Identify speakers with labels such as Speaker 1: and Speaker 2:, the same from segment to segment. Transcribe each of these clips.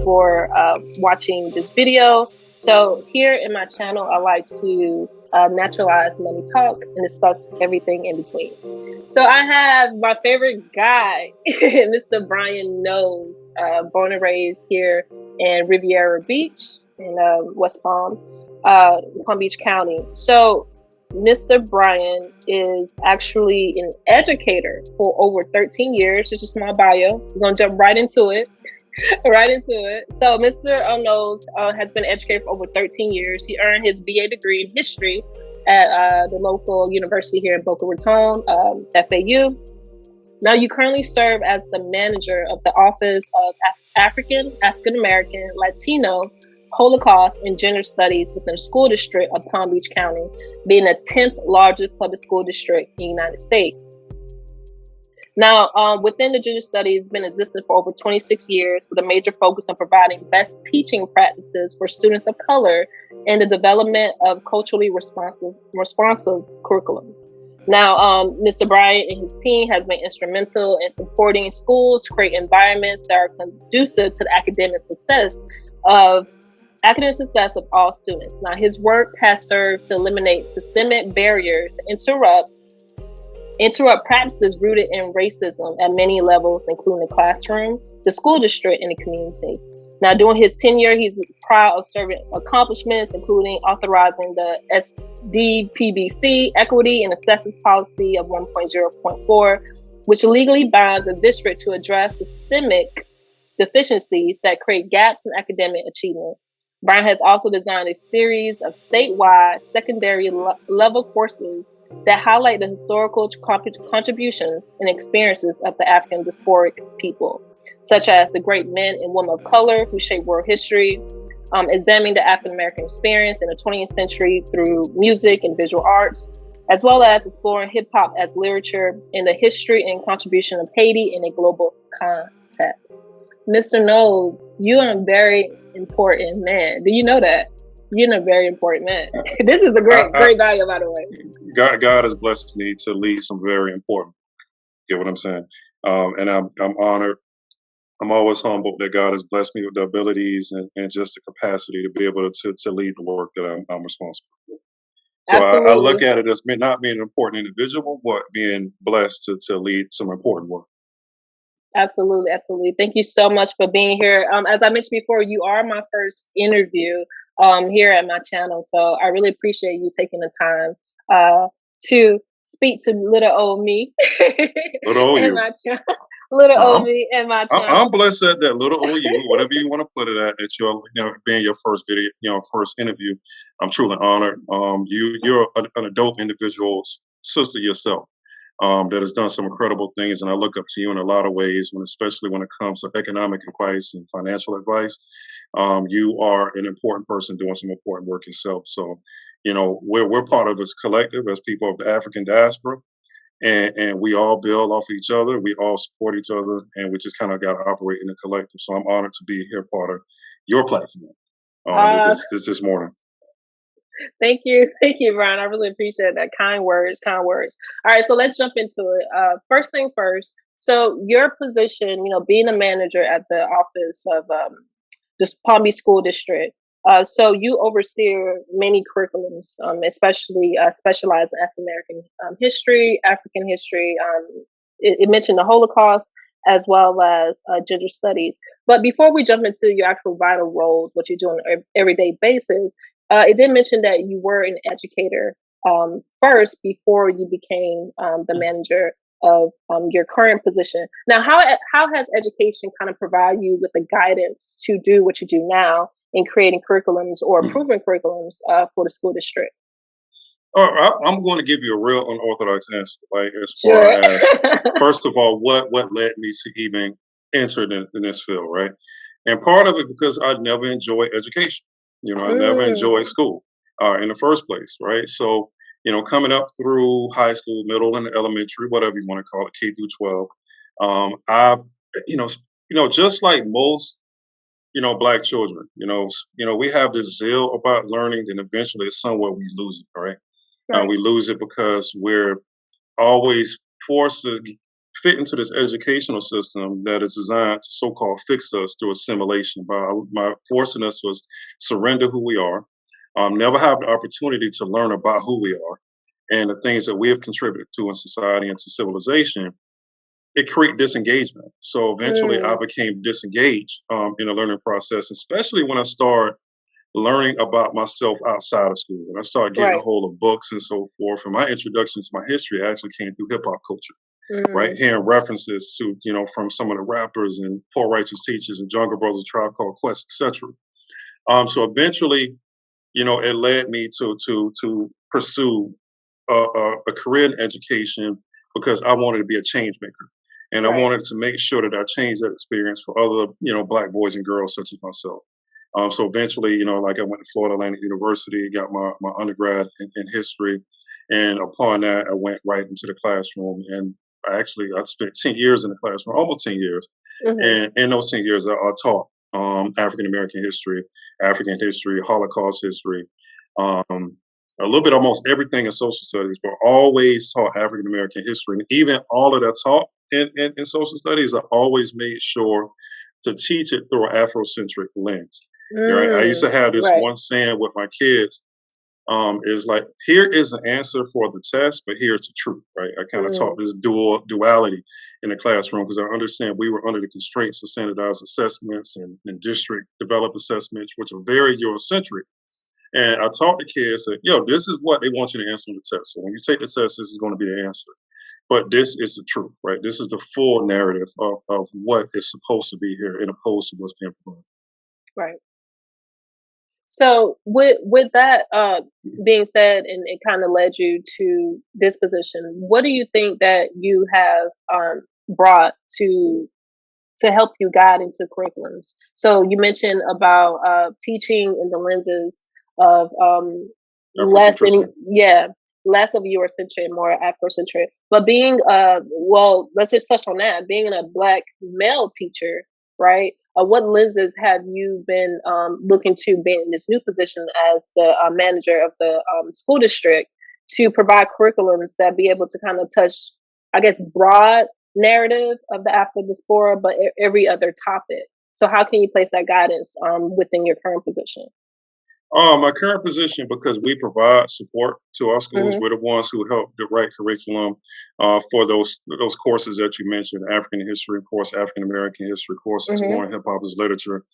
Speaker 1: for watching this video. So here in my channel, I like to naturalize money talk and discuss everything in between. So I have my favorite guy, Mr. Brian Knowles, born and raised here in Rivera Beach in West Palm Beach County. So Mr. Brian is actually an educator for over 13 years. It's a small bio. We're going to jump right into it. So Mr. Knowles has been an educator for over 13 years. He earned his BA degree in history at the local university here in Boca Raton, FAU. Now you currently serve as the manager of the Office of African American, Latino, Holocaust, and Gender Studies within the school district of Palm Beach County, being the 10th largest public school district in the United States. Now, within the Gender Studies, it's been existing for over 26 years with a major focus on providing best teaching practices for students of color and the development of culturally responsive curriculum. Now, Mr. Bryant and his team has been instrumental in supporting schools to create environments that are conducive to the academic success of all students. Now, his work has served to eliminate systemic barriers, interrupt practices rooted in racism at many levels, including the classroom, the school district, and the community. Now, during his tenure, he's proud of serving accomplishments, including authorizing the SDPBC Equity and Assessments Policy of 1.0.4, which legally binds the district to address systemic deficiencies that create gaps in academic achievement. Brian has also designed a series of statewide secondary level courses that highlight the historical contributions and experiences of the African diasporic people, such as the great men and women of color who shaped world history, examining the African American experience in the 20th century through music and visual arts, as well as exploring hip hop as literature and the history and contribution of Haiti in a global context. Mr. Knowles, you are a very important man. Do you know that? You're a very important man. This is a great value, by the way.
Speaker 2: God has blessed me to lead some very important. You get what I'm saying? And I'm honored. I'm always humbled that God has blessed me with the abilities and just the capacity to be able to lead the work that I'm responsible for. So I look at it as not being an important individual, but being blessed to lead some important work.
Speaker 1: Absolutely. Thank you so much for being here. As I mentioned before, you are my first interview here at my channel. So I really appreciate you taking the time to speak to little old me.
Speaker 2: Little old you.
Speaker 1: My channel. Little old me and my channel.
Speaker 2: I'm blessed at that little old you, whatever you want to put it at. It's your, being your first video, first interview. I'm truly honored. You're an adult individual, sister yourself. That has done some incredible things, and I look up to you in a lot of ways, especially when it comes to economic advice and financial advice. You are an important person doing some important work yourself. So, we're part of this collective as people of the African diaspora, and we all build off each other. We all support each other, and we just kind of got to operate in a collective. So I'm honored to be here, part of your platform this morning.
Speaker 1: Thank you, Brian. I really appreciate that. Kind words. All right, so let's jump into it. First thing first. So your position, being a manager at the office of the Palm Beach School District. So you oversee many curriculums, especially specialized in African history. It mentioned the Holocaust as well as gender studies. But before we jump into your actual vital roles, what you do on an everyday basis, it did mention that you were an educator first before you became the manager of your current position. Now, how has education kind of provide you with the guidance to do what you do now in creating curriculums or improving curriculums for the school district?
Speaker 2: I'm going to give you a real unorthodox answer, right? As far as, first of all, what led me to even enter in this field, right? And part of it because I never enjoyed education. I never enjoyed school in the first place, right? So, coming up through high school, middle and elementary, whatever you want to call it, K through 12, I've, just like most, Black children, we have this zeal about learning, and eventually somewhere we lose it, right? We lose it because we're always forced to fit into this educational system that is designed to so-called fix us through assimilation by forcing us to surrender who we are, never have the opportunity to learn about who we are and the things that we have contributed to in society and to civilization. It created disengagement. So eventually I
Speaker 1: Mm,
Speaker 2: became disengaged in the learning process, especially when I started learning about myself outside of school. When I started getting a
Speaker 1: right.
Speaker 2: hold of books and so forth, and my introduction to my history actually came through hip hop culture, right?
Speaker 1: Mm,
Speaker 2: Hearing references to, from some of the rappers and Poor Righteous Teachers and Jungle Brothers, Tribe Called Quest, etc. So eventually, it led me to pursue a career in education because I wanted to be a change maker. And I
Speaker 1: right.
Speaker 2: wanted to make sure that I changed that experience for other, black boys and girls such as myself. So eventually, like I went to Florida Atlantic University, got my undergrad in history. And upon that, I went right into the classroom. And I spent 10 years in the classroom, almost 10 years.
Speaker 1: Hmm.
Speaker 2: And in those 10 years, I taught African American history, African history, Holocaust history, um, a little bit almost everything in social studies, but always taught African American history. And even all of that taught in social studies, I always made sure to teach it through an Afrocentric lens. Right? I used
Speaker 1: Mm,
Speaker 2: to have this
Speaker 1: right.
Speaker 2: one saying with my kids, is like, here is the answer for the test, but here's the truth, right? I kind of taught
Speaker 1: Mm,
Speaker 2: this duality in the classroom because I understand we were under the constraints of standardized assessments and district developed assessments, which are very Eurocentric. And I taught the kids that, this is what they want you to answer on the test. So when you take the test, this is going to be the answer. But this is the truth, right? This is the full narrative of what is supposed to be here, in opposed to what's being provided.
Speaker 1: right. So with that being said, and it kind of led you to this position, what do you think that you have brought to help you guide into curriculums? So you mentioned about teaching in the lenses of less any,
Speaker 2: Afrocentricity.
Speaker 1: yeah, less of Eurocentric, more Afrocentric. But being well, let's just touch on that. Being a black male teacher, right? What lenses have you been looking to being in this new position as the manager of the school district to provide curriculums that be able to kind of touch, I guess, broad narrative of the Afro diaspora, but every other topic. So how can you place that guidance within your current position?
Speaker 2: My current position, because we provide support to our schools,
Speaker 1: Hmm.
Speaker 2: we're the ones who help the right curriculum for those courses that you mentioned: African history, of course, African American history, of course,
Speaker 1: Hmm.
Speaker 2: exploring hip hop as literature.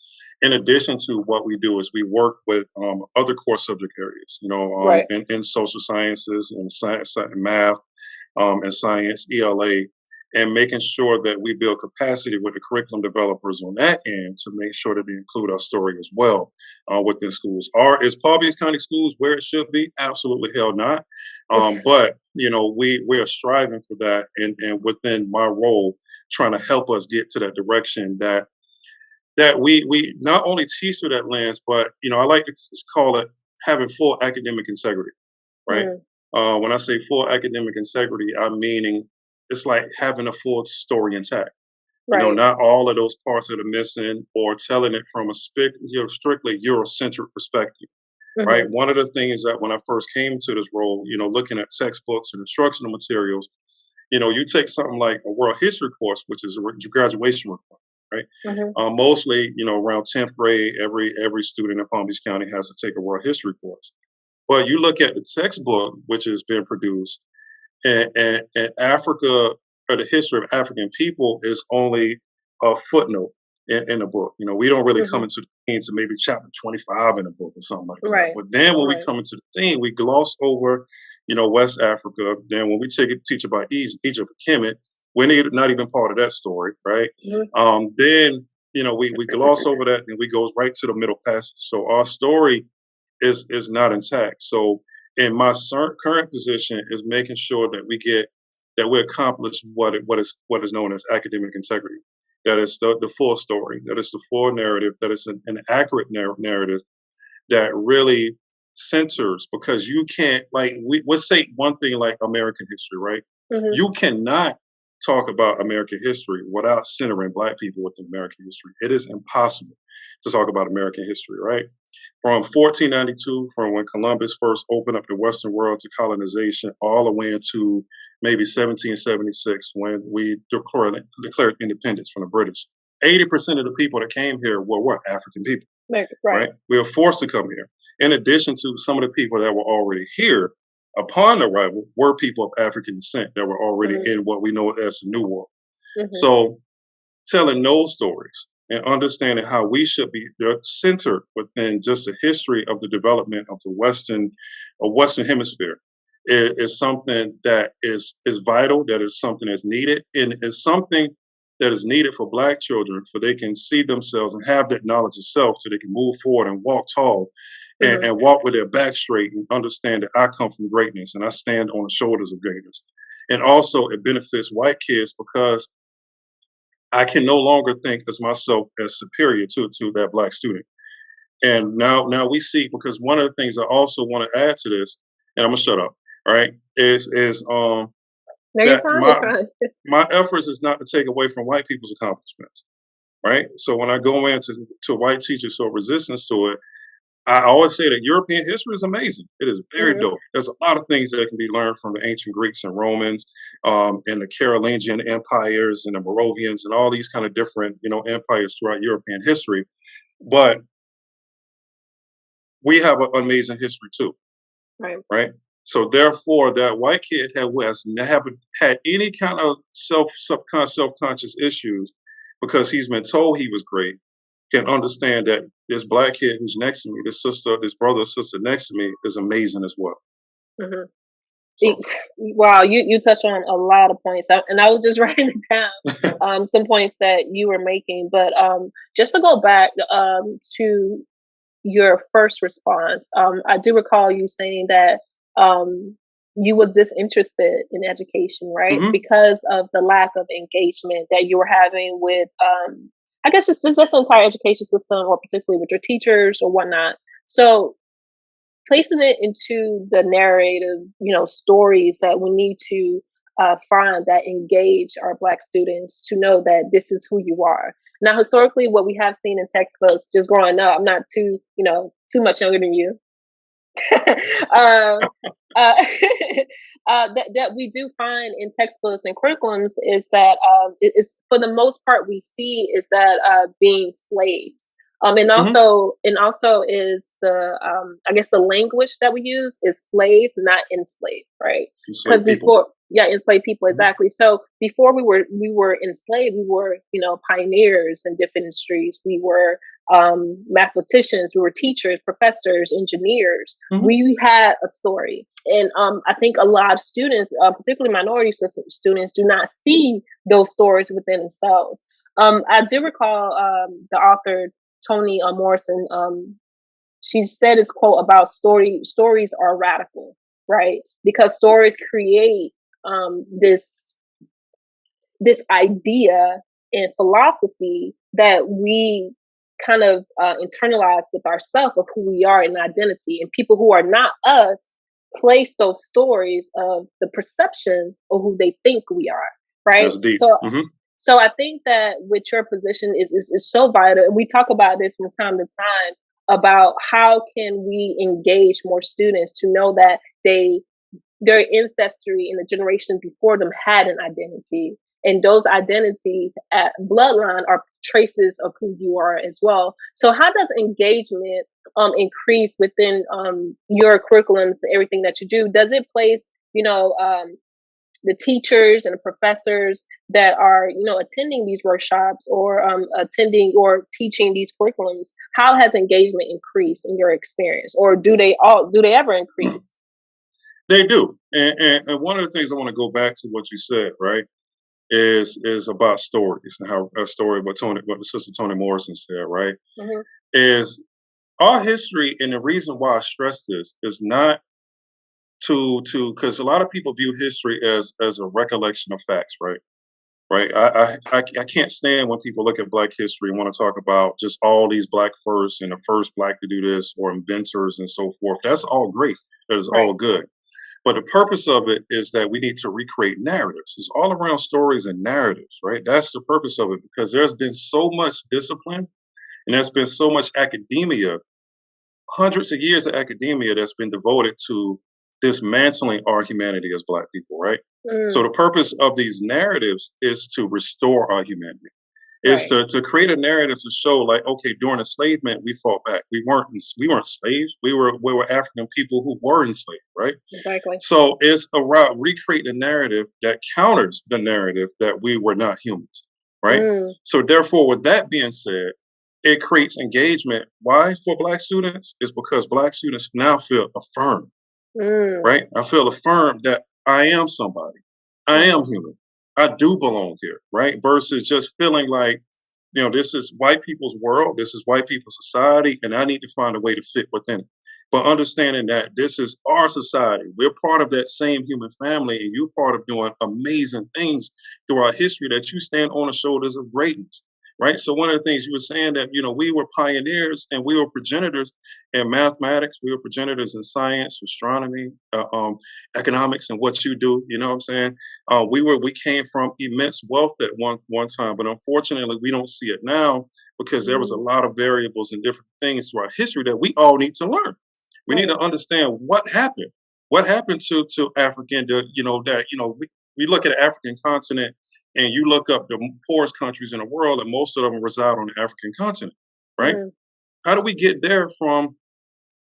Speaker 2: In addition to what we do, is we work with other core subject areas,
Speaker 1: Right.
Speaker 2: in social sciences and science, math, and science, ELA, and making sure that we build capacity with the curriculum developers on that end to make sure that they include our story as well within schools. Is Palm Beach County Schools where it should be? Absolutely hell not. But we are striving for that, and within my role, trying to help us get to that direction that we not only teach through that lens, but I like to call it having full academic integrity, right?
Speaker 1: Mm,
Speaker 2: When I say full academic integrity, I'm meaning it's like having a full story intact.
Speaker 1: right.
Speaker 2: Not all of those parts that are missing, or telling it from a strictly Eurocentric perspective, right?
Speaker 1: Hmm.
Speaker 2: One of the things that when I first came to this role, looking at textbooks and instructional materials, you take something like a world history course, which is a graduation requirement, right?
Speaker 1: Hmm.
Speaker 2: Mostly, around 10th grade, every student in Palm Beach County has to take a world history course. But you look at the textbook which has been produced, and Africa, or the history of African people, is only a footnote in the book. We don't really come
Speaker 1: Hmm.
Speaker 2: into the scene to maybe chapter 25 in the book or something like that.
Speaker 1: Right.
Speaker 2: But then when we
Speaker 1: Right.
Speaker 2: come into the scene, we gloss over, West Africa. Then when we teach about Egypt, Kemet, we're not even part of that story, right?
Speaker 1: Hmm.
Speaker 2: Then we gloss over that and we go right to the middle passage. So our story is not intact. So in my current position is making sure that we accomplish what is known as academic integrity. That is the full story. That is the full narrative. That is an accurate narrative that really centers, because you can't, like, let's say one thing like American history, right?
Speaker 1: Hmm.
Speaker 2: You cannot talk about American history without centering Black people within American history. It is impossible to talk about American history, right? From 1492, from when Columbus first opened up the Western world to colonization, all the way into maybe 1776 when we declared independence from the British. 80% of the people that came here were what? African people,
Speaker 1: Right.
Speaker 2: right? We were forced to come here. In addition to some of the people that were already here upon arrival were people of African descent that were already
Speaker 1: Mm-hmm.
Speaker 2: in what we know as the New World.
Speaker 1: Mm-hmm.
Speaker 2: So telling those stories and understanding how we should be the center within just the history of the development of the Western Hemisphere is something that is vital, that is something that's needed, and is something that is needed for Black children, for they can see themselves and have that knowledge of self, so they can move forward and walk tall
Speaker 1: Mm-hmm.
Speaker 2: and walk with their back straight and understand that I come from greatness and I stand on the shoulders of greatness. And also, it benefits white kids because I can no longer think as myself as superior to that Black student. And now we see, because one of the things I also want to add to this, and I'm gonna shut up, all right, is
Speaker 1: No, you're
Speaker 2: that
Speaker 1: fine. You're
Speaker 2: my
Speaker 1: fine.
Speaker 2: my efforts is not to take away from white people's accomplishments, right? So when I go into to white teachers who are resistance to it, I always say that European history is amazing. It is very
Speaker 1: Mm-hmm.
Speaker 2: dope. There's a lot of things that can be learned from the ancient Greeks and Romans, and the Carolingian empires and the Moravians and all these kind of different, empires throughout European history. But we have an amazing history too,
Speaker 1: Right.
Speaker 2: right? So therefore, that white kid haven't had any kind of self-conscious issues because he's been told he was great, can understand that this Black kid who's next to me, this brother or sister next to me is amazing as well.
Speaker 1: Mm-hmm.
Speaker 2: So
Speaker 1: Wow, you touched on a lot of points, and I was just writing it down. Some points that you were making, but just to go back to your first response, I do recall you saying that you were disinterested in education, right?
Speaker 2: hmm
Speaker 1: Because of the lack of engagement that you were having with, I guess, just the entire education system, or particularly with your teachers or whatnot. So placing it into the narrative, stories that we need to find that engage our Black students to know that this is who you are. Now, historically, what we have seen in textbooks, just growing up, I'm not too much younger than you. uh, that we do find in textbooks and curriculums is that it is, for the most part, we see is that being slaves.
Speaker 2: hmm
Speaker 1: And also is the I guess the language that we use is slave, not enslaved, right? Because
Speaker 2: Enslaved people.
Speaker 1: before, yeah, enslaved people,
Speaker 2: hmm
Speaker 1: exactly. So before we were enslaved, we were pioneers in different industries. We were mathematicians, we were teachers, professors, engineers.
Speaker 2: hmm
Speaker 1: We had a story. And I think a lot of students, particularly minority students, do not see those stories within themselves. I do recall the author Toni Morrison. She said this quote about stories are radical, right? Because stories create this idea and philosophy that we kind of internalize with ourselves of who we are and identity. And people who are not us place those stories of the perception of who they think we are, right?
Speaker 2: That's deep.
Speaker 1: So I think that with your position is so vital. We talk about this from time to time about how can we engage more students to know that their ancestry and the generation before them had an identity, and those identities at bloodline are traces of who you are as well. So how does engagement increase within your curriculums, everything that you do? Does it place the teachers and the professors that are attending these workshops, or attending or teaching these curriculums, how has engagement increased in your experience, or do they ever
Speaker 2: hmm
Speaker 1: increase?
Speaker 2: They do. And one of the things I want to go back to what you said, right, is about stories and how a story what the sister Toni Morrison said, right,
Speaker 1: Hmm.
Speaker 2: is our history. And the reason why I stress this is not to because a lot of people view history as a recollection of facts, right? Right. I can't stand when people look at Black history and want to talk about just all these Black firsts and the first Black to do this or inventors and so forth. That's all great. That is all
Speaker 1: Right.
Speaker 2: good. But the purpose of it is that we need to recreate narratives. It's all around stories and narratives, right? That's the purpose of it, because there's been so much discipline and there's been so much academia hundreds of years of academia that's been devoted to dismantling our humanity as Black people, right? So
Speaker 1: Mm,
Speaker 2: the purpose of these narratives is to restore our humanity, is
Speaker 1: right.
Speaker 2: to create a narrative to show like, okay, during enslavement we fought back. We weren't slaves. We were African people who were enslaved, right?
Speaker 1: Exactly.
Speaker 2: So it's about recreating a narrative that counters the narrative that we were not humans, right?
Speaker 1: Mm,
Speaker 2: So therefore, with that being said, it creates engagement. Why for Black students? Is because Black students now feel affirmed,
Speaker 1: mm,
Speaker 2: right? I feel affirmed that I am somebody. I am
Speaker 1: right.
Speaker 2: human. I do belong here, right? Versus just feeling like, this is white people's world, this is white people's society, and I need to find a way to fit within it. But understanding that this is our society, we're part of that same human family, and you're part of doing amazing things through our history that you stand on the shoulders of greatness, right? So one of the things you were saying that, we were pioneers and we were progenitors in mathematics, we were progenitors in science, astronomy, economics, and what you do. You know what I'm saying? We came from immense wealth at one time, but unfortunately, we don't see it now because there was a
Speaker 1: Mm,
Speaker 2: lot of variables and different things through our history that we all need to learn. We need
Speaker 1: right.
Speaker 2: to understand what happened. What happened to African? We look at the African continent and you look up the poorest countries in the world, and most of them reside on the African continent, right?
Speaker 1: Mm,
Speaker 2: How do we get there from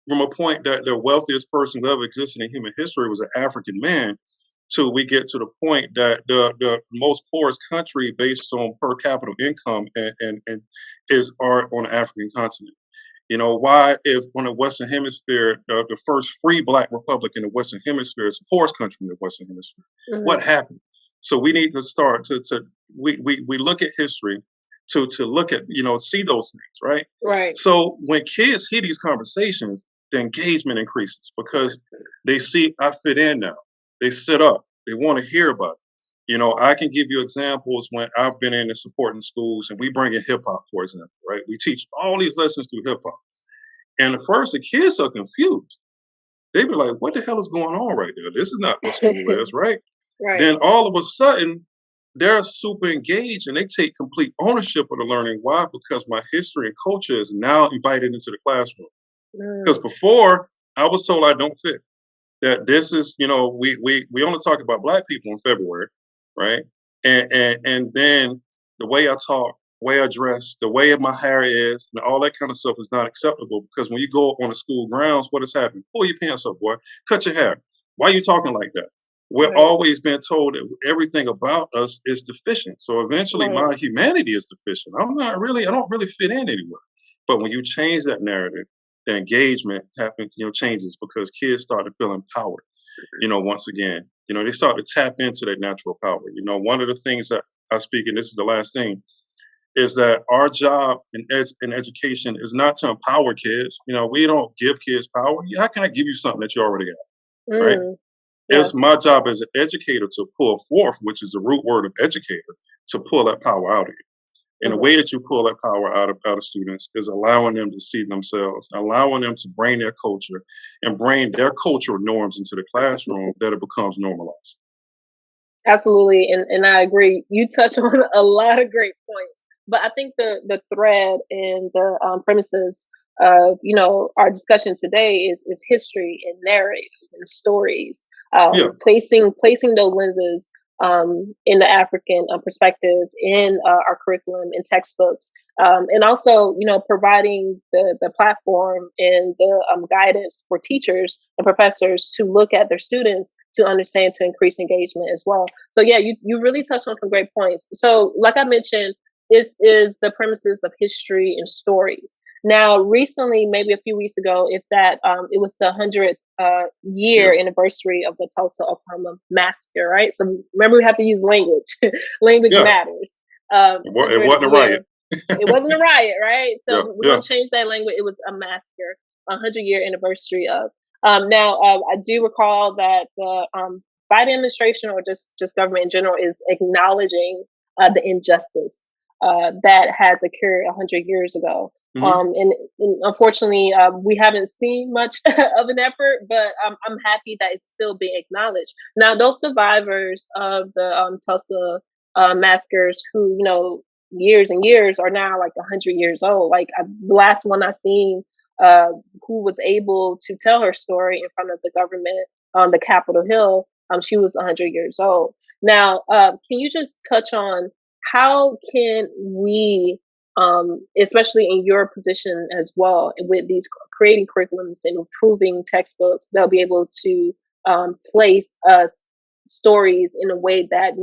Speaker 2: a point that the wealthiest person who ever existed in human history was an African man, till we get to the point that the most poorest country based on per capita income and is are on the African continent. Why, if on the Western Hemisphere, the first free Black republic in the Western Hemisphere is the poorest country in the Western Hemisphere? What
Speaker 1: mm,
Speaker 2: happened? So we need to start to we look at history to look at, see those things, right?
Speaker 1: right.
Speaker 2: So when kids hear these conversations, the engagement increases because they see I fit in now. They sit up. They want to hear about it. I can give you examples when I've been in and supporting schools and we bring in hip hop, for example, right? We teach all these lessons through hip hop. And at first, the kids are confused. They be like, what the hell is going on right there? This is not what school is, right?
Speaker 1: Right.
Speaker 2: Then all of a sudden, they're super engaged and they take complete ownership of the learning. Why? Because my history and culture is now invited into the classroom. Because
Speaker 1: Mm,
Speaker 2: before, I was told I don't fit. That this is, we only talk about Black people in February, right? And then the way I talk, the way I dress, the way my hair is, and all that kind of stuff is not acceptable because when you go on the school grounds, what is happening? Pull your pants up, boy. Cut your hair. Why are you talking like that? We're
Speaker 1: right.
Speaker 2: always being told that everything about us is deficient. So eventually
Speaker 1: Right.
Speaker 2: my humanity is deficient. I don't really fit in anywhere. But when you change that narrative, the engagement happens, changes because kids start to feel empowered, once again. They start to tap into their natural power. One of the things that I speak, and this is the last thing, is that our job in education is not to empower kids. We don't give kids power. How can I give you something that you already got, right?
Speaker 1: Mm, yeah.
Speaker 2: It's my job as an educator to pull forth, which is the root word of educator, to pull that power out of you. And the
Speaker 1: Mhm.
Speaker 2: way that you pull that power out of students is allowing them to see themselves, allowing them to bring their culture and bring their cultural norms into the classroom that it becomes normalized.
Speaker 1: Absolutely, and I agree. You touch on a lot of great points, but I think the thread and the premises of our discussion today is history and narrative and stories,
Speaker 2: Yeah,
Speaker 1: placing those lenses in the African perspective in our curriculum and textbooks, and also providing the platform and the guidance for teachers and professors to look at their students to understand to increase engagement as well. So yeah, you really touched on some great points. So like I mentioned, this is the premises of history and stories. Now, recently, maybe a few weeks ago, if that, it was the 100th
Speaker 2: yeah,
Speaker 1: year anniversary of the Tulsa, Oklahoma massacre, right? So remember, we have to use language. Language
Speaker 2: yeah.
Speaker 1: matters.
Speaker 2: It
Speaker 1: 100th
Speaker 2: wasn't a riot.
Speaker 1: year. It wasn't a riot, right?
Speaker 2: Yeah,
Speaker 1: So we're
Speaker 2: yeah,
Speaker 1: gonna change that language. It was a massacre. 100-year anniversary of. Now, I do recall that the Biden administration, or just government in general, is acknowledging the injustice that has occurred 100 years ago.
Speaker 2: hmm
Speaker 1: And unfortunately, we haven't seen much of an effort, but I'm happy that it's still being acknowledged. Now, those survivors of the Tulsa massacres, who years and years, are now like 100 years old. Like the last one I seen uh, who was able to tell her story in front of the government on the Capitol Hill. She was 100 years old. Now, can you just touch on how can we, especially in your position as well, with these creating curriculums and improving textbooks, they'll be able to place us stories in a way that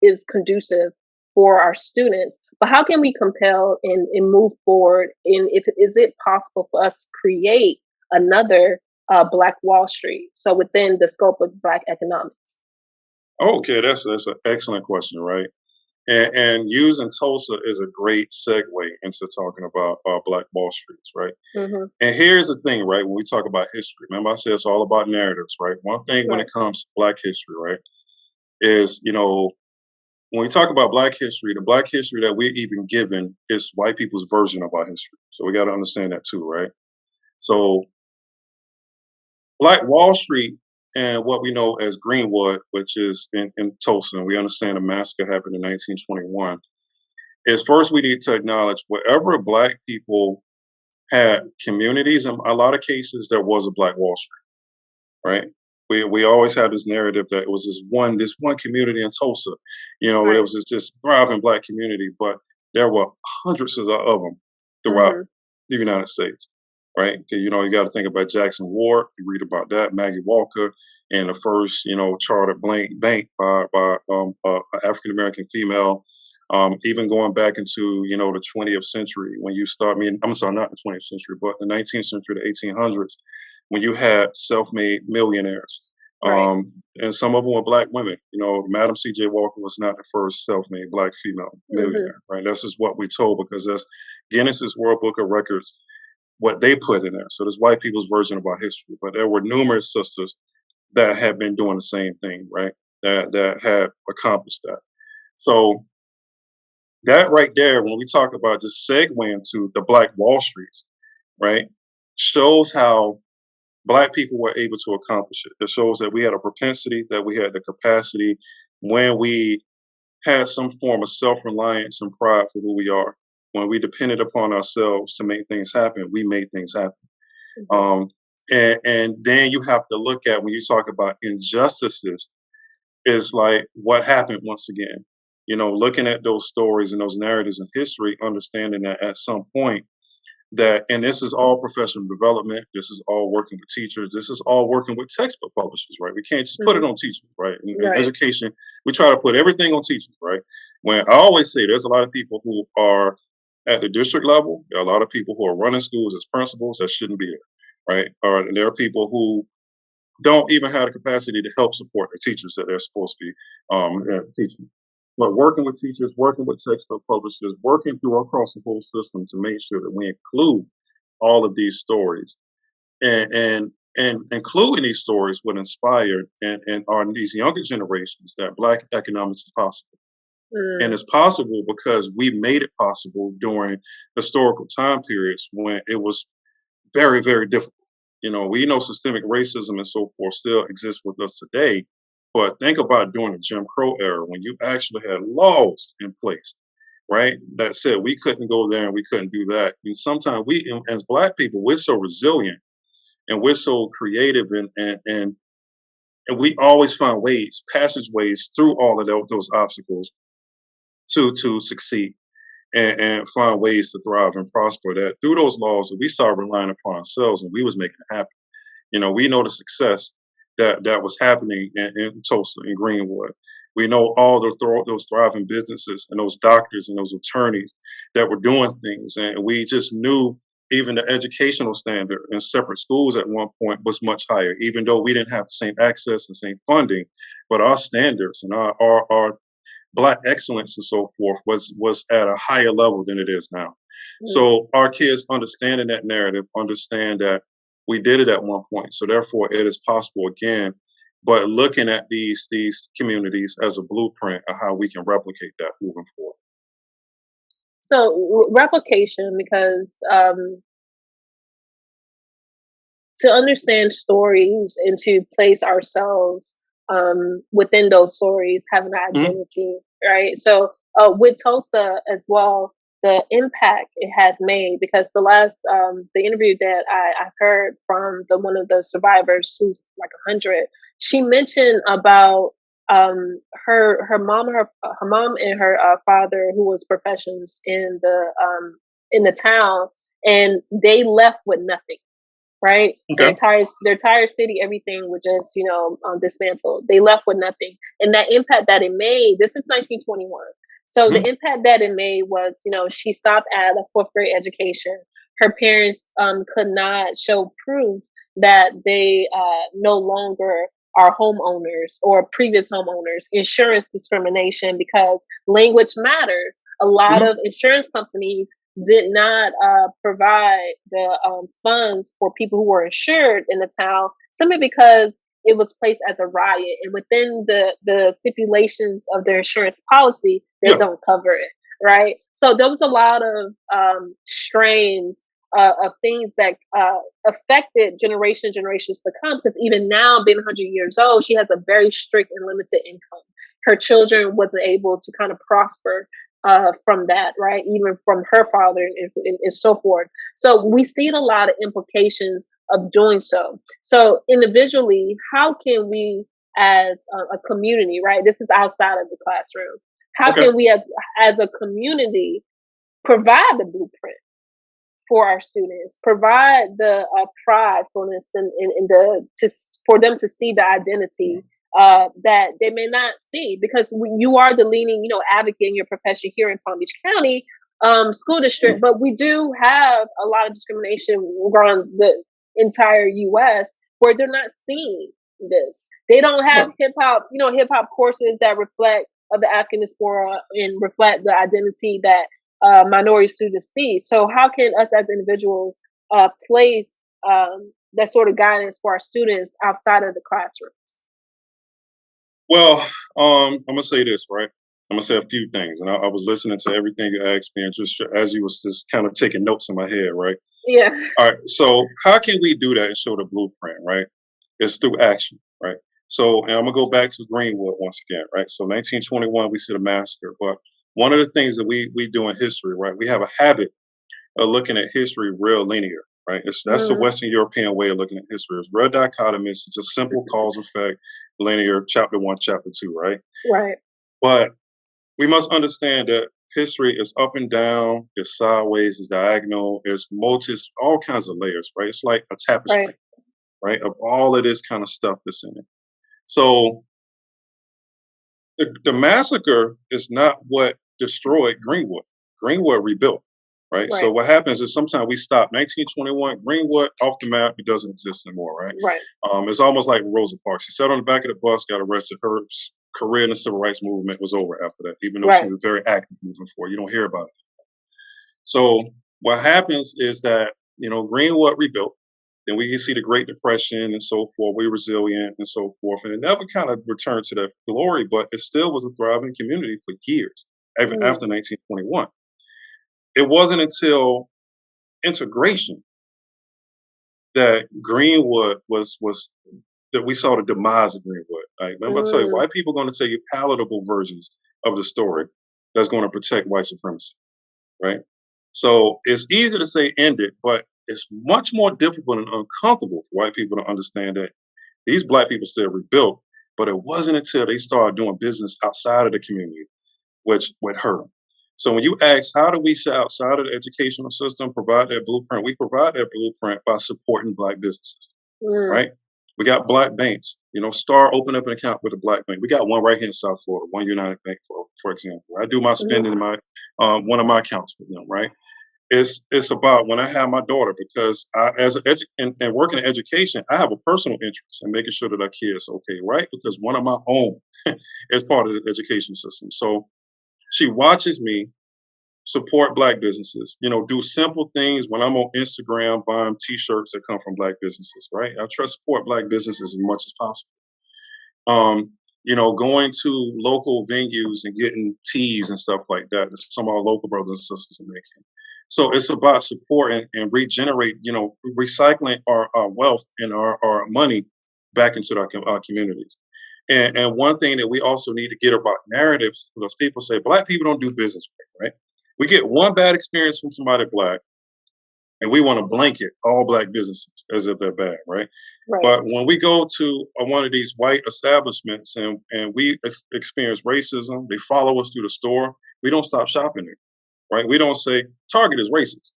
Speaker 1: is conducive for our students. But how can we compel and move forward? And if is it possible for us to create another Black Wall Street? So within the scope of Black economics.
Speaker 2: Okay, that's an excellent question, right? And using Tulsa is a great segue into talking about Black Wall Streets, right?
Speaker 1: Hmm.
Speaker 2: And here's the thing, right? When we talk about history, remember I said it's all about narratives, right? One thing when it
Speaker 1: Right.
Speaker 2: comes to Black history, right, is when we talk about Black history, the Black history that we're even given is white people's version of our history. So we got to understand that too, right? So Black Wall Street and what we know as Greenwood, which is in Tulsa, and we understand the massacre happened in 1921, is first we need to acknowledge wherever Black people had communities, in a lot of cases, there was a Black Wall Street, right? We always had this narrative that it was this one community in Tulsa, there
Speaker 1: Right.
Speaker 2: was this thriving Black community, but there were hundreds of them throughout
Speaker 1: Hmm.
Speaker 2: the United States, right? 'Cause, you got to think about Jackson Ward. You read about that, Maggie Walker, and the first, chartered bank by African American female. Even going back into the 20th century, when you start. I'm sorry, not the 20th century, but the 19th century, the 1800s, when you had self-made millionaires.
Speaker 1: Right.
Speaker 2: And some of them were Black women. Madam C.J. Walker was not the first self-made Black female
Speaker 1: Hmm.
Speaker 2: millionaire, right? That's just what we told because that's Guinness's World Book of Records, what they put in there. So there's white people's version of our history, but there were numerous sisters that had been doing the same thing, right? That had accomplished that. So that right there, when we talk about just segueing to the Black Wall Streets, right, shows how Black people were able to accomplish it. It shows that we had a propensity, that we had the capacity when we had some form of self-reliance and pride for who we are. When we depended upon ourselves to make things happen, we made things happen.
Speaker 1: Hmm.
Speaker 2: Um, and then you have to look at when you talk about injustices, is like what happened once again. Looking at those stories and those narratives in history, understanding that at some point that, and this is all professional development, this is all working with teachers, this is all working with textbook publishers, right? We can't just put it
Speaker 1: Hmm.
Speaker 2: on teachers, right? In
Speaker 1: Right.
Speaker 2: education, we try to put everything on teachers, right? When I always say there's a lot of people who are at the district level, there are a lot of people who are running schools as principals that shouldn't be there, right? And there are people who don't even have the capacity to help support the teachers that they're supposed to be teaching. But working with teachers, working with textbook publishers, working through across the whole system to make sure that we include all of these stories and including these stories would inspire and are these younger generations that Black economics is possible. And
Speaker 1: Mm.
Speaker 2: it's possible because we made it possible during historical time periods when it was very, very difficult. We know systemic racism and so forth still exists with us today. But think about during the Jim Crow era when you actually had laws in place, right? That said we couldn't go there and we couldn't do that. And sometimes as Black people, we're so resilient and we're so creative and we always find ways, passageways through all of those obstacles to succeed and find ways to thrive and prosper. That through those laws, that we started relying upon ourselves and we was making it happen. We know the success that was happening in Tulsa and Greenwood. We know all those thriving businesses and those doctors and those attorneys that were doing things, and we just knew even the educational standard in separate schools at one point was much higher, even though we didn't have the same access and same funding, but our standards and our Black excellence and so forth was at a higher level than it is now.
Speaker 1: Mm.
Speaker 2: So our kids understanding that narrative, understand that we did it at one point. So therefore it is possible again. But looking at these communities as a blueprint of how we can replicate that moving forward.
Speaker 1: So replication, because to understand stories and to place ourselves within those stories, have an
Speaker 2: Mhm.
Speaker 1: identity, right? So with Tulsa as well, the impact it has made. Because the last the interview that I heard from the one of the survivors who's like 100, she mentioned about her mom and her father, who was professionals in the town, and they left with nothing, right?
Speaker 2: Okay.
Speaker 1: Their entire city, everything was just dismantled. They left with nothing, and that impact that it made. This is 1921. So the
Speaker 2: Mhm.
Speaker 1: impact that it made was, she stopped at a fourth grade education. Her parents could not show proof that they no longer are homeowners or previous homeowners. Insurance discrimination, because language matters. A lot
Speaker 2: Mhm.
Speaker 1: of insurance companies did not provide the funds for people who were insured in the town, simply because it was placed as a riot, and within the stipulations of their insurance policy, they
Speaker 2: Yeah.
Speaker 1: don't cover it, right? So there was a lot of strains of things that affected generations to come. Because even now, being 100 years old, she has a very strict and limited income. Her children wasn't able to kind of prosper from that, right? Even from her father, and so forth. So we see a lot of implications of doing so. So individually, how can we, as a community, right? This is outside of the classroom. How
Speaker 2: Okay.
Speaker 1: can we, as a community, provide the blueprint for our students, provide the pride for instance, for them to see the identity that they may not see, because you are the leading advocate in your profession here in Palm Beach County school district, but we do have a lot of discrimination around the entire U.S. where they're not seeing this. They don't
Speaker 2: Yeah.
Speaker 1: have hip hop courses that reflect of the African diaspora and reflect the identity that minority students see. So how can us as individuals place that sort of guidance for our students outside of the classrooms?
Speaker 2: Well, I'm gonna say this, right? I'm gonna say a few things, and I was listening to everything you asked me, and just as you was just kind of taking notes in my head, right?
Speaker 1: Yeah.
Speaker 2: All right. So how can we do that and show the blueprint, right? It's through action, right? So, and I'm gonna go back to Greenwood once again, right? So 1921, we see the massacre, but one of the things that we do in history, right? We have a habit of looking at history real linear, right? That's the
Speaker 1: Mm,
Speaker 2: Western European way of looking at history. It's real dichotomous, it's just simple cause effect, linear, chapter one, chapter two, right?
Speaker 1: right.
Speaker 2: But we must understand that history is up and down, it's sideways, it's diagonal, it's all kinds of layers, right? It's like a
Speaker 1: Right.
Speaker 2: tapestry, right? Of all of this kind of stuff that's in it. So the massacre is not what destroyed Greenwood. Greenwood rebuilt, right? So
Speaker 1: Right.
Speaker 2: what happens is sometimes we stop. 1921, Greenwood off the map. It doesn't exist anymore, right?
Speaker 1: Right.
Speaker 2: It's almost like Rosa Parks. She sat on the back of the bus, got arrested. Her career in the civil rights movement was over after that, even though she
Speaker 1: Right.
Speaker 2: was very active moving forward. You don't hear about it. So what happens is that, Greenwood rebuilt. Then we can see the Great Depression and so forth. We're resilient and so forth. And it never kind of returned to that glory, but it still was a thriving community for years, even
Speaker 1: Mm,
Speaker 2: after 1921. It wasn't until integration that Greenwood was that we saw the demise of Greenwood. Like, remember, I tell you,
Speaker 1: mm,
Speaker 2: white people are going to tell you palatable versions of the story that's going to protect white supremacy, right? So it's easy to say end it, but it's much more difficult and uncomfortable for white people to understand that these black people still rebuilt, but it wasn't until they started doing business outside of the community, which would hurt them. So when you ask, how do we say outside of the educational system provide that blueprint? We provide that blueprint by supporting black businesses,
Speaker 1: mm,
Speaker 2: right? We got black banks. Star open up an account with a black bank. We got one right here in South Florida, one United Bank, for example. I do my
Speaker 1: mm,
Speaker 2: spending in my one of my accounts with them, right? It's about when I have my daughter, because as and working in education, I have a personal interest in making sure that our kids are okay, right? Because one of my own is part of the education system. So she watches me support black businesses, do simple things when I'm on Instagram buying t-shirts that come from black businesses, right? I try to support black businesses as much as possible. Going to local venues and getting teas and stuff like that that some of our local brothers and sisters are making. So it's about supporting and regenerate, recycling our wealth and our money back into our communities. And one thing that we also need to get about narratives, because people say black people don't do business, right? We get one bad experience from somebody black, and we want to blanket all black businesses as if they're bad, right?
Speaker 1: Right.
Speaker 2: But when we go to one of these white establishments and we experience racism, they follow us through the store, we don't stop shopping there, right? We don't say Target is racist,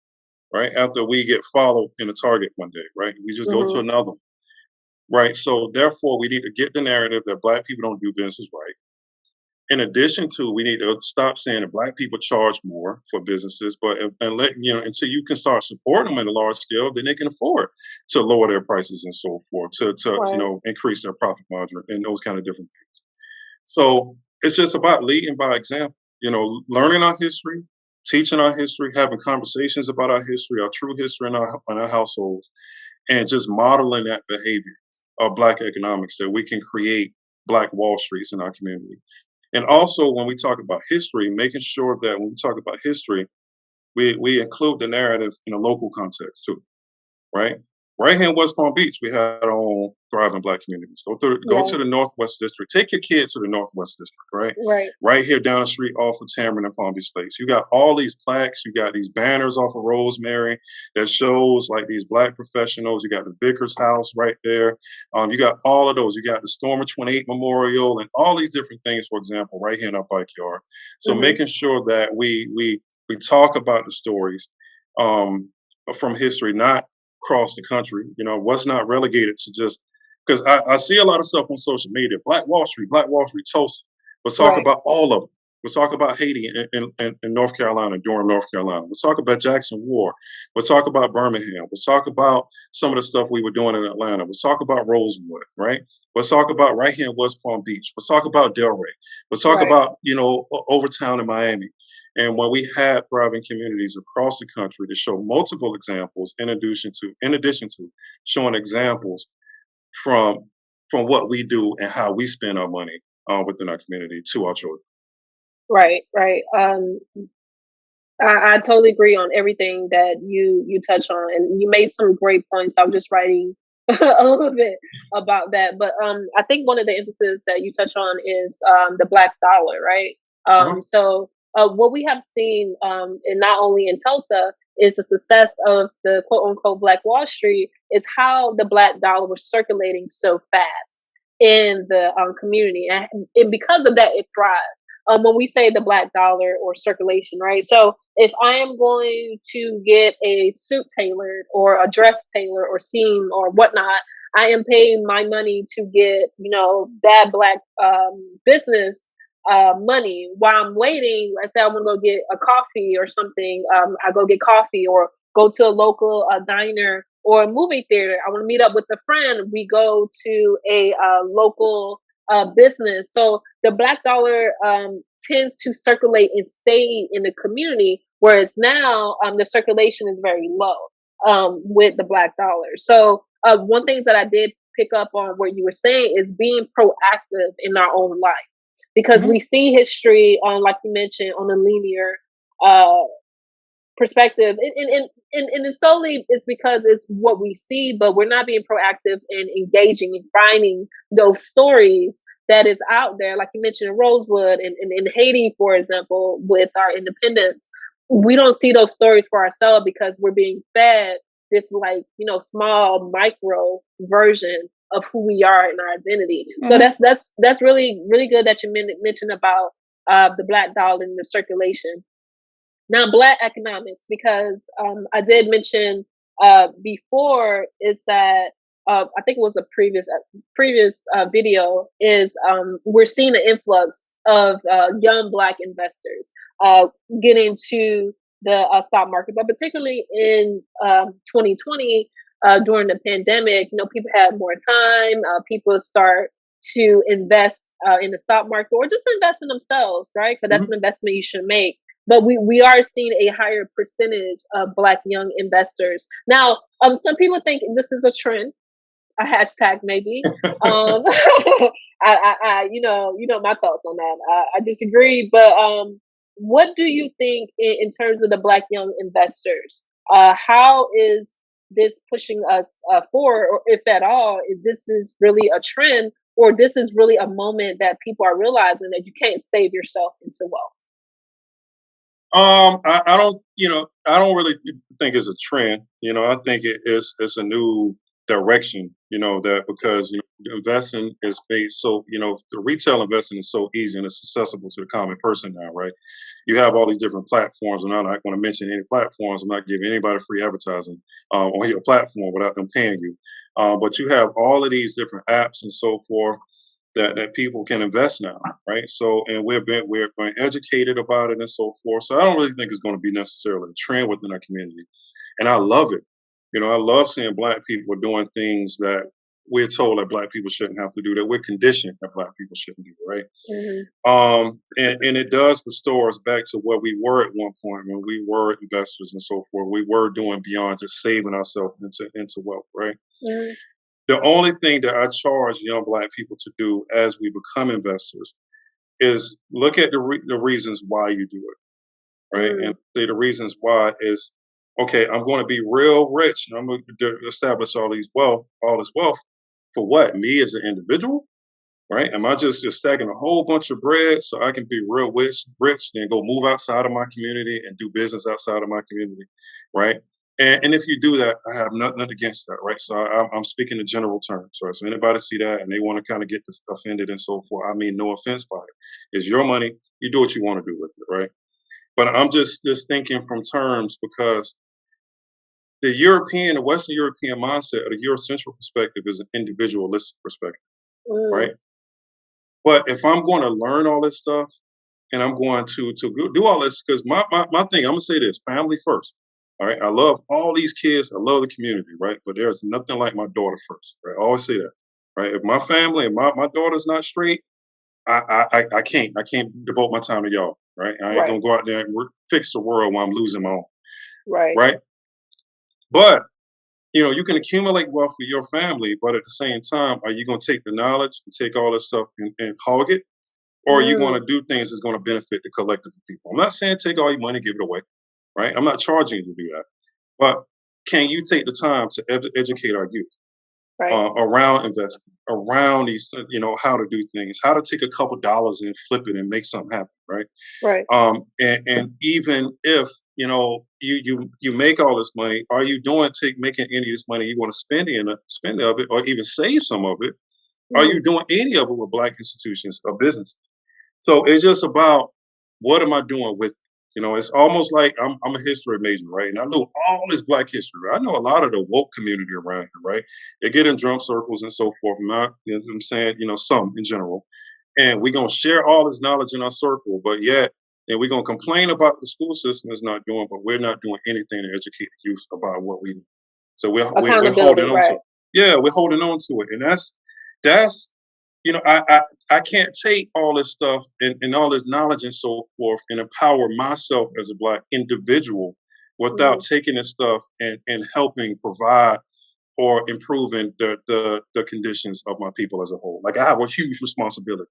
Speaker 2: right? After we get followed in a Target one day, right? We just go to
Speaker 1: Mhm.
Speaker 2: another one, right? So therefore, we need to get the narrative that black people don't do business right. In addition to, we need to stop saying that black people charge more for businesses, but and let you know until you can start supporting them in a large scale, then they can afford to lower their prices and so forth, to
Speaker 1: Right.
Speaker 2: increase their profit margin and those kind of different things. So it's just about leading by example. Learning our history, teaching our history, having conversations about our history, our true history in our households, and just modeling that behavior of black economics that we can create black Wall Streets in our community. And also, when we talk about history, making sure that when we talk about history, we include the narrative in a local context too, right? Right here in West Palm Beach, we have our own thriving black communities. Go
Speaker 1: Yeah.
Speaker 2: to the Northwest District. Take your kids to the Northwest District, right?
Speaker 1: Right.
Speaker 2: Right here down the street off of Tamarind and Palm Beach Lakes. You got all these plaques. You got these banners off of Rosemary that shows like these black professionals. You got the Vickers House right there. You got all of those. You got the Stormer 28 Memorial and all these different things, for example, right here in our backyard. So
Speaker 1: Mhm.
Speaker 2: making sure that we talk about the stories um, from history, not across the country. What's not relegated to just because I see a lot of stuff on social media. Black Wall Street, Tulsa. Let's talk
Speaker 1: Right.
Speaker 2: about all of them. Let's talk about Haiti in North Carolina, Durham, North Carolina. Let's talk about Jackson War. Let's talk about Birmingham. Let's talk about some of the stuff we were doing in Atlanta. Let's talk about Rosewood, right? Let's talk about right here in West Palm Beach. Let's talk about Delray. Let's talk
Speaker 1: Right.
Speaker 2: about, Overtown in Miami. And when we had thriving communities across the country to show multiple examples, in addition to showing examples from from what we do and how we spend our money within our community to our children.
Speaker 1: Right. Right. I totally agree on everything that you touch on, and you made some great points. I'm just writing a little bit about that, but I think one of the emphasis that you touch on is the black dollar, right?
Speaker 2: Uh-huh.
Speaker 1: What we have seen, and not only in Tulsa, is the success of the quote unquote Black Wall Street, is how the black dollar was circulating so fast in the community, and because of that, it thrived. When we say the black dollar or circulation, right? So if I am going to get a suit tailored or a dress tailored or seam or whatnot, I am paying my money to get, that black business money. While I'm waiting, let's say I want to go get a coffee or something, I go get coffee or go to a local diner or a movie theater. I want to meet up with a friend. We go to a local business. So the black dollar tends to circulate and stay in the community, whereas now the circulation is very low with the black dollar. So one things that I did pick up on what you were saying is being proactive in our own life because
Speaker 2: Mhm.
Speaker 1: we see history on, like you mentioned, on a linear uh, perspective, and it's solely it's because it's what we see, but we're not being proactive in engaging and finding those stories that is out there, like you mentioned in Rosewood and in Haiti, for example, with our independence. We don't see those stories for ourselves because we're being fed this like small micro version of who we are in our identity. So
Speaker 2: Mhm.
Speaker 1: that's really good that you mentioned about the black dollar and the circulation. Now, black economics, because I did mention before, is that I think it was a previous video, is we're seeing an influx of young black investors uh, getting to the stock market, but particularly in 2020 during the pandemic, people had more time. People start to invest in the stock market or just invest in themselves, right? Because that's
Speaker 2: Mhm.
Speaker 1: an investment you should make, but we are seeing a higher percentage of black young investors now. Some people think this is a trend, a hashtag maybe. You know my thoughts on that. I disagree, but what do you think in terms of the black young investors? How is this pushing us forward, or if at all, if this is really a trend, or this is really a moment that people are realizing that you can't save yourself into wealth?
Speaker 2: I don't, I don't really think it's a trend. I think it's a new direction. That because investing is based so the retail investing is so easy and it's accessible to the common person now, right? You have all these different platforms, and I'm not going to mention any platforms. I'm not giving anybody free advertising on your platform without them paying you. But you have all of these different apps and so forth that people can invest now, right? So, and we're educated about it and so forth. So, I don't really think it's going to be necessarily a trend within our community, and I love it. I love seeing Black people doing things that we're told that Black people shouldn't have to do, that we're conditioned that Black people shouldn't do, right?
Speaker 1: Hmm.
Speaker 2: And it does restore us back to what we were at one point when we were investors and so forth. We were doing beyond just saving ourselves into wealth, right?
Speaker 1: Hmm.
Speaker 2: The only thing that I charge young Black people to do as we become investors is look at the reasons why you do it, right? And
Speaker 1: Mm.
Speaker 2: say the reasons why is okay. I'm going to be real rich, and I'm going to establish all this wealth for what? Me as an individual, right? Am I just stacking a whole bunch of bread so I can be real rich, then go move outside of my community and do business outside of my community, right? And if you do that, I have nothing against that, right? So I'm speaking in general terms, right? So anybody see that and they want to kind of get offended and so forth, I mean, no offense by it. It's your money. You do what you want to do with it, right? But I'm just thinking from terms because the Western European mindset or the Eurocentric perspective is an individualistic perspective,
Speaker 1: Mm.
Speaker 2: right? But if I'm going to learn all this stuff and I'm going to do all this, because my thing, I'm gonna say this: family first. All right, I love all these kids, I love the community, right? But there's nothing like my daughter first, right? I always say that, right? If my family and my daughter's not straight, I can't devote my time to y'all, right? I ain't
Speaker 1: Right.
Speaker 2: gonna go out there and fix the world while I'm losing my own,
Speaker 1: Right.
Speaker 2: right? But you can accumulate wealth for your family, but at the same time, are you going to take the knowledge and take all this stuff and hog it? Or are you going
Speaker 1: Mm.
Speaker 2: to do things that's going to benefit the collective of people? I'm not saying take all your money, give it away, right? I'm not charging you to do that. But can you take the time to educate our youth
Speaker 1: Right.
Speaker 2: around investing, around these, how to do things, how to take a couple dollars and flip it and make something happen, right?
Speaker 1: Right.
Speaker 2: And even if you make all this money, are you making any of this money you want to spend of it, or even save some of it? Are
Speaker 1: Mm.
Speaker 2: you doing any of it with Black institutions or business? So it's just about what am I doing with it? It's almost like I'm a history major, right? And I know all this Black history. Right? I know a lot of the woke community around here, right? They get in drum circles and so forth. Not, what I'm saying, some in general. And we're gonna share all this knowledge in our circle, but yet, and we're gonna complain about the school system is not doing, but we're not doing anything to educate the youth about what we need. So we're
Speaker 1: Accountability.
Speaker 2: holding on to
Speaker 1: Right.
Speaker 2: it. Yeah, we're holding on to it, and that's I can't take all this stuff and all this knowledge and so forth and empower myself as a Black individual without
Speaker 1: Mm.
Speaker 2: taking this stuff and helping provide or improving the conditions of my people as a whole. Like I have a huge responsibility.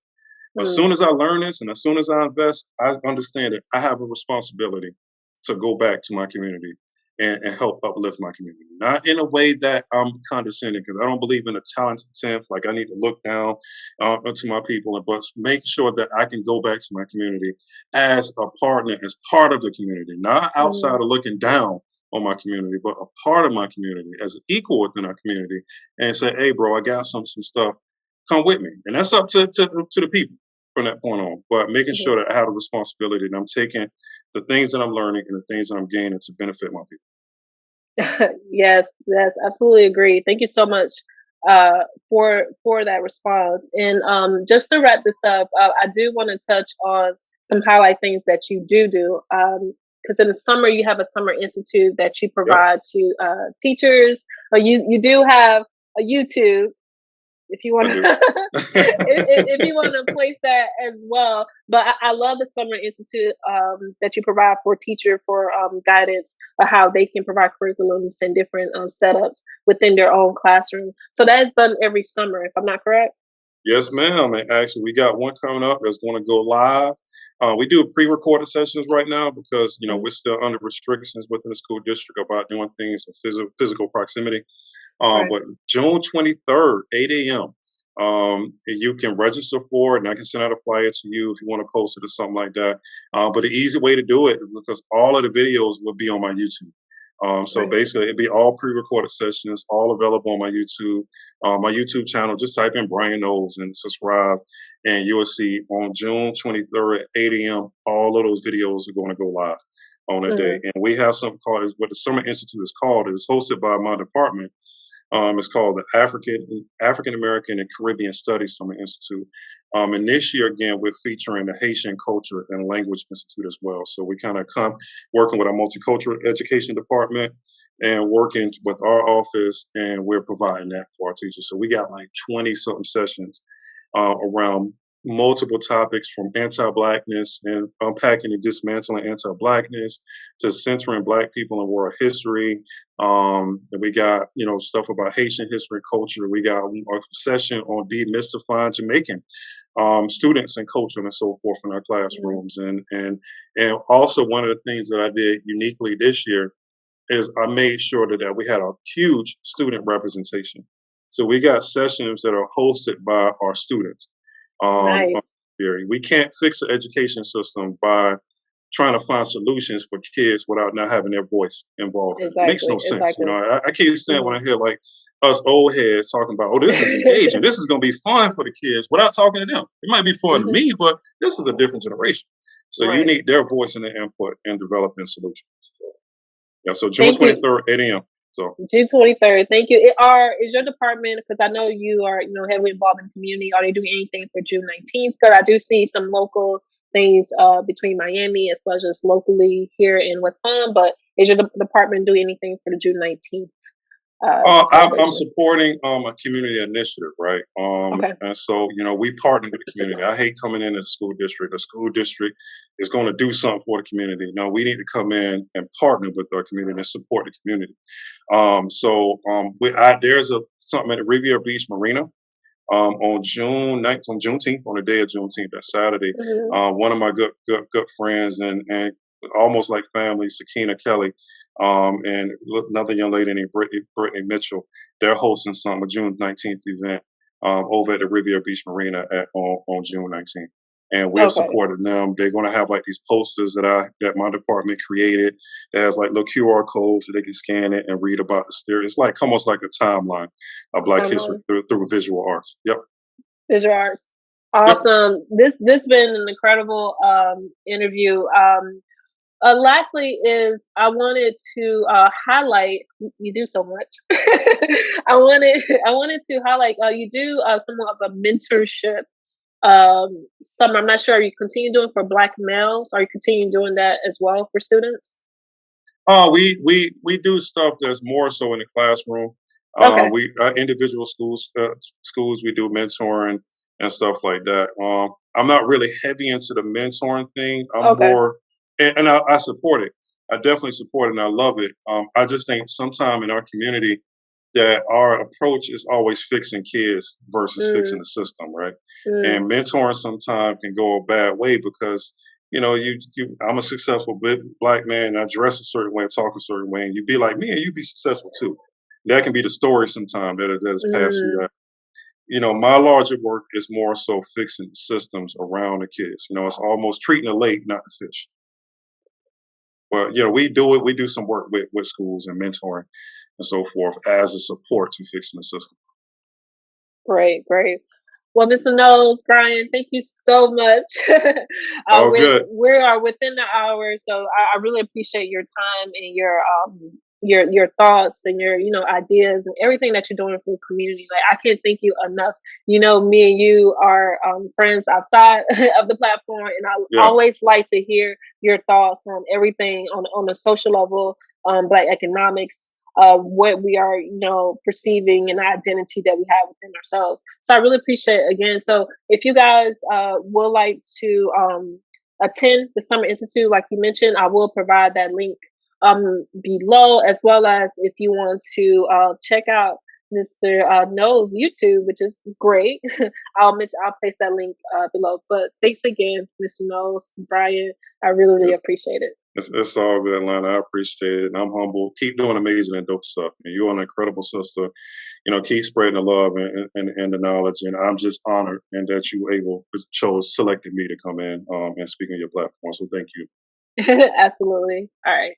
Speaker 2: As
Speaker 1: Mm.
Speaker 2: soon as I learn this and as soon as I invest, I understand that I have a responsibility to go back to my community and help uplift my community. Not in a way that I'm condescending, because I don't believe in a talented tenth. Like I need to look down to my people, but make sure that I can go back to my community as a partner, as part of the community, not outside
Speaker 1: Mm.
Speaker 2: of looking down on my community, but a part of my community as an equal within our community, and say, "Hey, bro, I got some stuff. Come with me," and that's up to the people from that point on. But making
Speaker 1: Mhm.
Speaker 2: sure that I have a responsibility and I'm taking the things that I'm learning and the things that I'm gaining to benefit my people.
Speaker 1: Yes, yes, absolutely agree. Thank you so much for that response. And just to wrap this up, I do want to touch on some highlight things that you do. Because in the summer you have a summer institute that you
Speaker 2: Yep,
Speaker 1: provide to teachers. Or you do have a YouTube if you want
Speaker 2: I
Speaker 1: to
Speaker 2: do.
Speaker 1: if you want to place that as well. But I love the summer institute that you provide for teacher for guidance of how they can provide curriculums and different setups within their own classroom. So that is done every summer, if I'm not correct.
Speaker 2: Yes, ma'am. And actually, we got one coming up that's going to go live. We do pre-recorded sessions right now because
Speaker 1: Mm.
Speaker 2: we're still under restrictions within the school district about doing things in physical proximity.
Speaker 1: Right.
Speaker 2: But June 23rd, 8 a.m. You can register for it, and I can send out a flyer to you if you want to post it or something like that. But the easy way to do it, because all of the videos will be on my YouTube. So
Speaker 1: Right.
Speaker 2: basically, it'd be all pre-recorded sessions, all available on my YouTube. My YouTube channel, just type in Brian Knowles and subscribe, and you'll see on June 23rd at 8 a.m. All of those videos are going to go live on that day.
Speaker 1: Mm-hmm.
Speaker 2: And we have something called what the Summer Institute is called. It is hosted by my department. It's called the African American and Caribbean Studies Summer Institute. And this year, again, we're featuring the Haitian Culture and Language Institute as well. So we kind of come working with our multicultural education department and working with our office, and we're providing that for our teachers. So we got like 20 something sessions around multiple topics from anti-blackness and unpacking and dismantling anti-blackness to centering Black people in world history. And we got stuff about Haitian history and culture. We got a session on demystifying Jamaican students and culture and so forth in our classrooms. And also one of the things that I did uniquely this year is I made sure that we had a huge student representation. So we got sessions that are hosted by our students. On
Speaker 1: Nice.
Speaker 2: theory. We can't fix the education system by trying to find solutions for kids without not having their voice involved. It makes no
Speaker 1: Exactly.
Speaker 2: sense.
Speaker 1: Exactly.
Speaker 2: I can't stand when
Speaker 1: Mm-hmm.
Speaker 2: I hear like us old heads talking about, oh, this is engaging. This is going to be fun for the kids without talking to them. It might be fun to
Speaker 1: Mm-hmm.
Speaker 2: me, but this is a different generation. So you
Speaker 1: Right.
Speaker 2: need their voice and their input in developing solutions. So, yeah. So June
Speaker 1: Thank you.
Speaker 2: 23rd, 8 a.m. So
Speaker 1: June 23rd. Thank you. Is your department, because I know you are, heavily involved in the community, are they doing anything for June 19th? Because I do see some local things between Miami as well as locally here in West Palm, but is your department doing anything for the June 19th
Speaker 2: I'm
Speaker 1: celebration?
Speaker 2: supporting a community initiative, right?
Speaker 1: Okay.
Speaker 2: And so we partner with the community. I hate coming in as a school district. The school district is going to do something for the community. No, we need to come in and partner with our community and support the community. There's something at the Rivera Beach Marina on June 9th, on Juneteenth, on the day of Juneteenth, that Saturday.
Speaker 1: Hmm.
Speaker 2: One of my good friends and almost like family, Sakina Kelly, and another young lady named Brittany Mitchell. They're hosting a June 19th event over at the Riviera Beach Marina on June 19th. And we're
Speaker 1: Okay.
Speaker 2: supporting them. They're going to have like these posters that my department created that has like little QR codes so they can scan it and read about the story. It's like almost like a timeline of Black history
Speaker 1: Timeline.
Speaker 2: through visual arts. Yep.
Speaker 1: Visual arts.
Speaker 2: Yep.
Speaker 1: Awesome. This been an incredible interview. Lastly, is I wanted to highlight. You do so much. I wanted to highlight. You do somewhat of a mentorship. Summer. I'm not sure. Are you continue doing for Black males? Are you continue doing that as well for students?
Speaker 2: We do stuff that's more so in the classroom.
Speaker 1: Okay.
Speaker 2: We individual schools we do mentoring and stuff like that. I'm not really heavy into the mentoring thing. I'm
Speaker 1: Okay.
Speaker 2: more, and I support it. I definitely support it and I love it. I just think sometime in our community that our approach is always fixing kids versus fixing
Speaker 1: Mm,
Speaker 2: the system, right?
Speaker 1: mm,
Speaker 2: And mentoring sometimes can go a bad way because I'm a successful Black man and I dress a certain way, talk a certain way, and you be like me and you be successful too. That can be the story sometimes that is passed through
Speaker 1: mm.
Speaker 2: that. My larger work is more so fixing systems around the kids. It's almost treating a lake, not the fish. But we do it. We do some work with schools and mentoring and so forth as a support to fixing the system.
Speaker 1: Great, great. Well, Mr. Knowles, Brian, thank you so much.
Speaker 2: All good.
Speaker 1: We are within the hour, so I really appreciate your time and your thoughts and your ideas and everything that you're doing for the community. Like I can't thank you enough. Me and you are friends outside of the platform, and I
Speaker 2: Yeah.
Speaker 1: always like to hear your thoughts on everything on the social level, Black economics, what we are, perceiving and the identity that we have within ourselves. So I really appreciate it again. So if you guys would like to attend the Summer Institute, like you mentioned, I will provide that link below, as well as if you want to check out Mr. Knowles YouTube, which is great. I'll place that link below. But thanks again, Mr. Knowles, Brian. I really, really
Speaker 2: It's,
Speaker 1: appreciate it.
Speaker 2: it's all good, Lana. I appreciate it. And I'm humble. Keep doing amazing and dope stuff. And you're an incredible sister. Keep spreading the love and the knowledge. And I'm just honored and that you selected me to come in and speak on your platform. So thank you.
Speaker 1: Absolutely. All right.